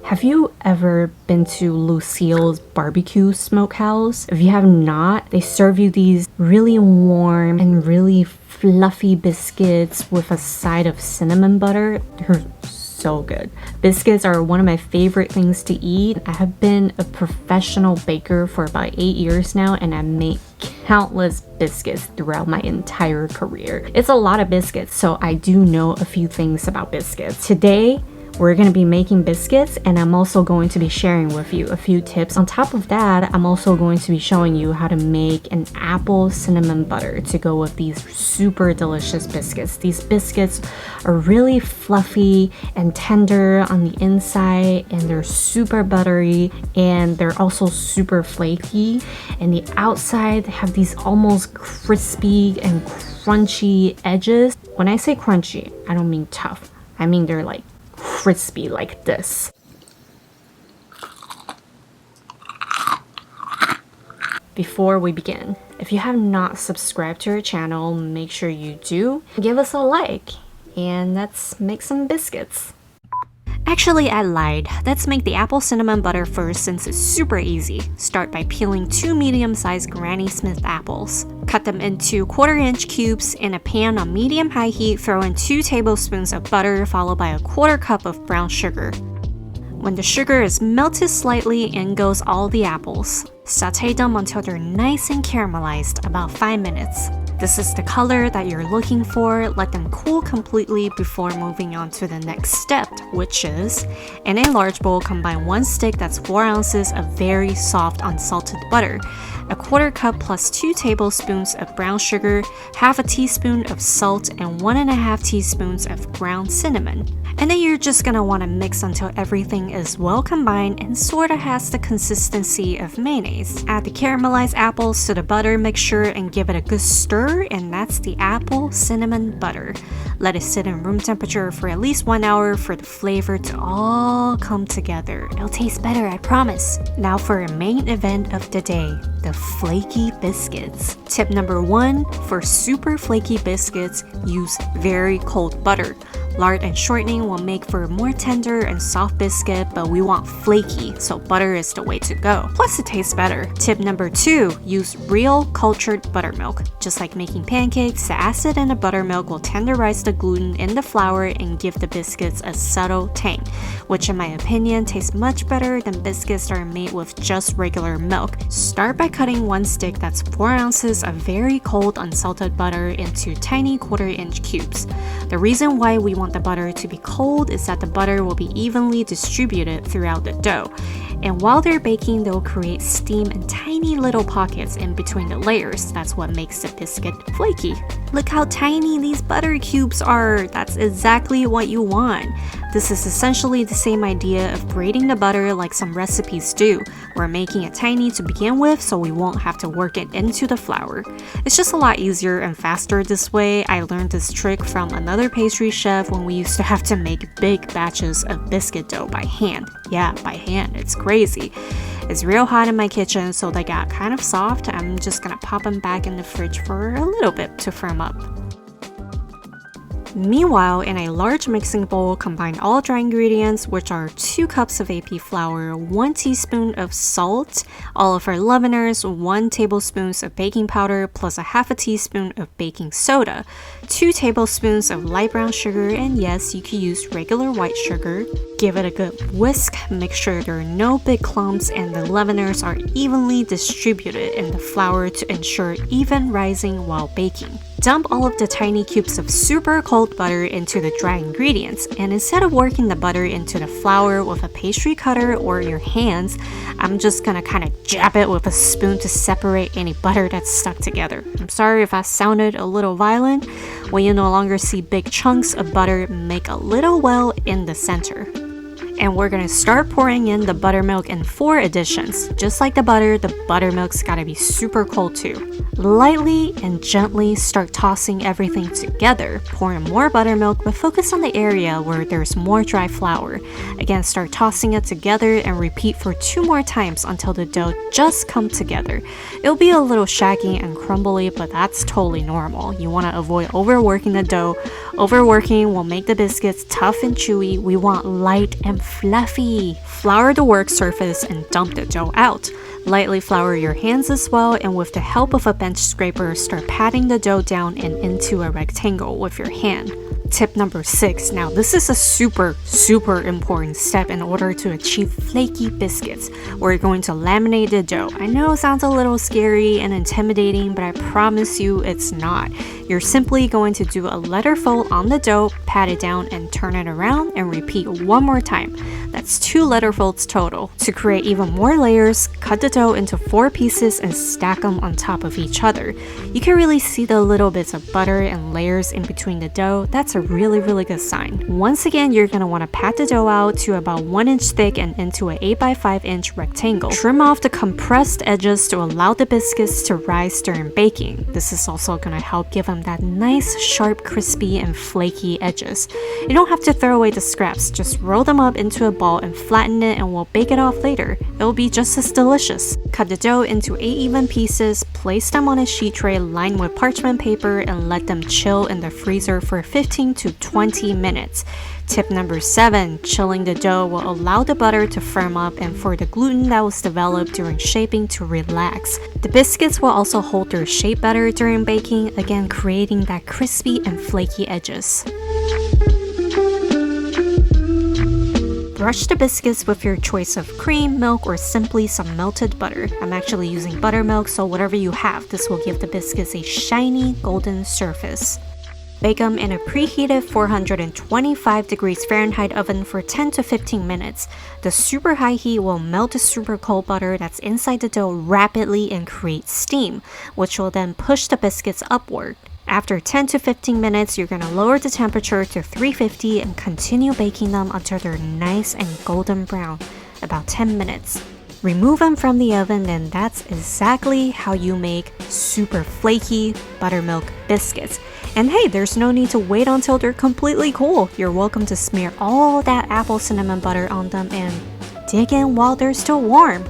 Have you ever been to Lucille's barbecue smokehouse? If you have not, they serve you these really warm and really fluffy biscuits with a side of cinnamon butter. They're so good. Biscuits are one of my favorite things to eat. I have been a professional baker for about 8 years now, and I make countless biscuits throughout my entire career. It's a lot of biscuits, so I do know a few things about biscuits. Today, we're going to be making biscuits, and I'm also going to be sharing with you a few tips. On top of that, I'm also going to be showing you how to make an apple cinnamon butter to go with these super delicious biscuits. These biscuits are really fluffy and tender on the inside, and they're super buttery, and they're also super flaky. And the outside have these almost crispy and crunchy edges. When I say crunchy, I don't mean tough. I mean they're like crispy like this. Before we begin, if you have not subscribed to our channel, make sure you do. Give us a like, and let's make some biscuits. Actually, I lied. Let's make the apple cinnamon butter first since it's super easy. Start by peeling 2 medium-sized Granny Smith apples. Cut them into 1/4-inch cubes. In a pan on medium-high heat, throw in 2 tablespoons of butter followed by a 1/4 cup of brown sugar. When the sugar is melted slightly, in goes all the apples. Sauté them until they're nice and caramelized, about 5 minutes. This is the color that you're looking for. Let them cool completely before moving on to the next step, which is, in a large bowl, combine 1 stick that's 4 ounces of very soft unsalted butter, a 1/4 cup plus 2 tablespoons of brown sugar, 1/2 teaspoon of salt, and 1.5 teaspoons of ground cinnamon. And then you're just gonna wanna mix until everything is well combined and sorta has the consistency of mayonnaise. Add the caramelized apples to the butter mixture and give it a good stir, and that's the apple cinnamon butter. Let it sit in room temperature for at least 1 hour for the flavor to all come together. It'll taste better, I promise. Now for a main event of the day, the flaky biscuits. Tip number 1, for super flaky biscuits, use very cold butter. Lard and shortening will make for a more tender and soft biscuit, but we want flaky, so butter is the way to go. Plus, it tastes better. Tip number 2, use real cultured buttermilk. Just like making pancakes, the acid in the buttermilk will tenderize the gluten in the flour and give the biscuits a subtle tang, which in my opinion tastes much better than biscuits that are made with just regular milk. Start by cutting 1 stick that's 4 ounces of very cold unsalted butter into tiny 1/4-inch cubes. The reason why we want the butter to be cold is that the butter will be evenly distributed throughout the dough. And while they're baking, they'll create steam in tiny little pockets in between the layers. That's what makes the biscuit flaky. Look how tiny these butter cubes are. That's exactly what you want. This is essentially the same idea of grating the butter like some recipes do. We're making it tiny to begin with, so we won't have to work it into the flour. It's just a lot easier and faster this way. I learned this trick from another pastry chef when we used to have to make big batches of biscuit dough by hand. Yeah, by hand. It's crazy. It's real hot in my kitchen, so they got kind of soft. I'm just gonna pop them back in the fridge for a little bit to firm up. Meanwhile, in a large mixing bowl, combine all dry ingredients, which are 2 cups of AP flour, 1 teaspoon of salt, all of our leaveners, 1 tablespoon of baking powder, plus 1/2 teaspoon of baking soda, 2 tablespoons of light brown sugar, and yes, you can use regular white sugar. Give it a good whisk, make sure there are no big clumps and the leaveners are evenly distributed in the flour to ensure even rising while baking. Dump all of the tiny cubes of super cold butter into the dry ingredients, and instead of working the butter into the flour with a pastry cutter or your hands, I'm just gonna kind of jab it with a spoon to separate any butter that's stuck together. I'm sorry if I sounded a little violent. When you no longer see big chunks of butter, make a little well in the center. And we're gonna start pouring in the buttermilk in 4 additions. Just like the butter, the buttermilk's gotta be super cold too. Lightly and gently start tossing everything together. Pour in more buttermilk, but focus on the area where there's more dry flour. Again, start tossing it together and repeat for 2 more times until the dough just comes together. It'll be a little shaggy and crumbly, but that's totally normal. You wanna avoid overworking the dough. Overworking will make the biscuits tough and chewy. We want light and fluffy. Flour the work surface and dump the dough out. Lightly flour your hands as well, and with the help of a bench scraper, start patting the dough down and into a rectangle with your hand. Tip number 6. Now this is a super important step in order to achieve flaky biscuits. We're going to laminate the dough. I know it sounds a little scary and intimidating, but I promise you it's not. You're simply going to do a letter fold on the dough, pat it down and turn it around, and repeat one more time. That's 2 letter folds total. To create even more layers, cut the dough into 4 pieces and stack them on top of each other. You can really see the little bits of butter and layers in between the dough. That's a really good sign. Once again, you're going to want to pat the dough out to about 1 inch thick and into an 8 by 5 inch rectangle. Trim off the compressed edges to allow the biscuits to rise during baking. This is also going to help give them that nice, sharp, crispy, and flaky edges. You don't have to throw away the scraps. Just roll them up into a ball and flatten it, and we'll bake it off later. It'll be just as delicious. Cut the dough into 8 even pieces, place them on a sheet tray lined with parchment paper, and let them chill in the freezer for 15 to 20 minutes. Tip number 7, chilling the dough will allow the butter to firm up and for the gluten that was developed during shaping to relax. The biscuits will also hold their shape better during baking, again creating that crispy and flaky edges. Brush the biscuits with your choice of cream, milk, or simply some melted butter. I'm actually using buttermilk, so whatever you have, this will give the biscuits a shiny golden surface. Bake them in a preheated 425 degrees Fahrenheit oven for 10 to 15 minutes. The super high heat will melt the super cold butter that's inside the dough rapidly and create steam, which will then push the biscuits upward. After 10 to 15 minutes, you're going to lower the temperature to 350 and continue baking them until they're nice and golden brown, about 10 minutes. Remove them from the oven, and that's exactly how you make super flaky buttermilk biscuits. And hey, there's no need to wait until they're completely cool. You're welcome to smear all that apple cinnamon butter on them and dig in while they're still warm.